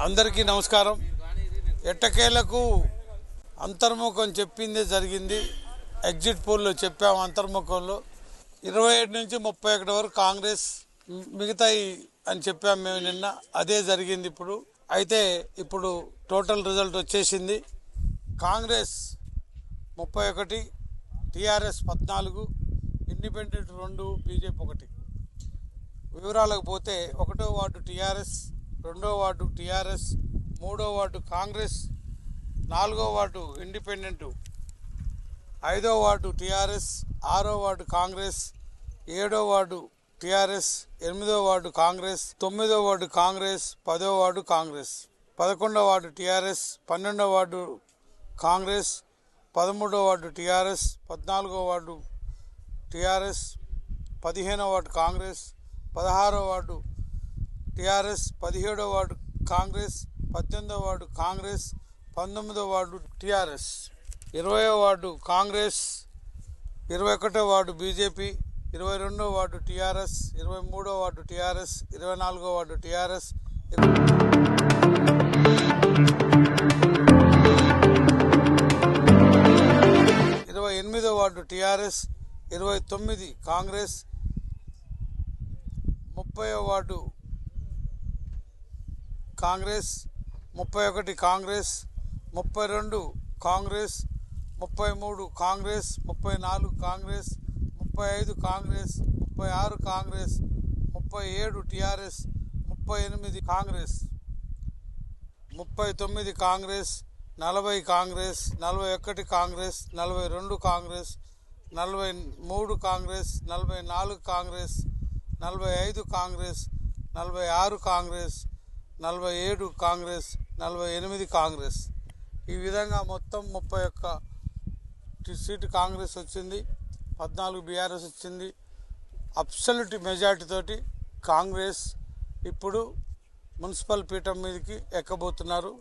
అందరికీ నమస్కారం. ఎట్టకేలకు అంతర్ముఖం చెప్పిందే జరిగింది. ఎగ్జిట్ పోల్లో చెప్పాము. అంతర్ముఖంలో 27 నుంచి 31 వరకు కాంగ్రెస్ మిగతాయి అని చెప్పాము మేము నిన్న. అదే జరిగింది ఇప్పుడు. అయితే ఇప్పుడు టోటల్ రిజల్ట్ వచ్చేసింది. కాంగ్రెస్ 31, టీఆర్ఎస్ 14, ఇండిపెండెంట్ 2, బీజేపీ 1. వివరాలకు పోతే 1వ వార్డు టీఆర్ఎస్, 2వ వార్డు టీఆర్ఎస్, 3వ వార్డు కాంగ్రెస్, 4వ వార్డు ఇండిపెండెంట్, 5వ వార్డు టీఆర్ఎస్, 6వ వార్డు కాంగ్రెస్, 7వ వార్డు టీఆర్ఎస్, 8వ వార్డు కాంగ్రెస్, 9వ వార్డు కాంగ్రెస్, 10వ వార్డు కాంగ్రెస్, 11వ వార్డు టీఆర్ఎస్, 12వ వార్డు కాంగ్రెస్, 13వ వార్డు టీఆర్ఎస్, 14వ వార్డు టీఆర్ఎస్, 15వ వార్డు కాంగ్రెస్, 16వ వార్డు టీఆర్ఎస్, 17వ వార్డు కాంగ్రెస్, 18వ వార్డు కాంగ్రెస్, 19వ వార్డు టీఆర్ఎస్, 20వ వార్డు కాంగ్రెస్, 21వ వార్డు బీజేపీ, 22వ వార్డు టీఆర్ఎస్, 23వ వార్డు టీఆర్ఎస్, 24వ వార్డు టీఆర్ఎస్, 28వ వార్డు టీఆర్ఎస్, 29 కాంగ్రెస్, 30వ వార్డు కాంగ్రెస్, 31 కాంగ్రెస్, 32 కాంగ్రెస్, 33 కాంగ్రెస్, 34 కాంగ్రెస్, 35 కాంగ్రెస్, 36 కాంగ్రెస్, 37 టీఆర్ఎస్, 38 కాంగ్రెస్, 39 కాంగ్రెస్, 40 కాంగ్రెస్, 41 కాంగ్రెస్, 42 కాంగ్రెస్, 43 కాంగ్రెస్, 44 కాంగ్రెస్, 45 కాంగ్రెస్, 46 కాంగ్రెస్, 47 కాంగ్రెస్, 48 కాంగ్రెస్. ఈ విధంగా మొత్తం 31 సీటు కాంగ్రెస్ వచ్చింది, 14 బీఆర్ఎస్ వచ్చింది. అబ్సల్యూట్ మెజార్టీ తోటి కాంగ్రెస్ ఇప్పుడు మున్సిపల్ పీఠం మీదకి ఎక్కబోతున్నారు.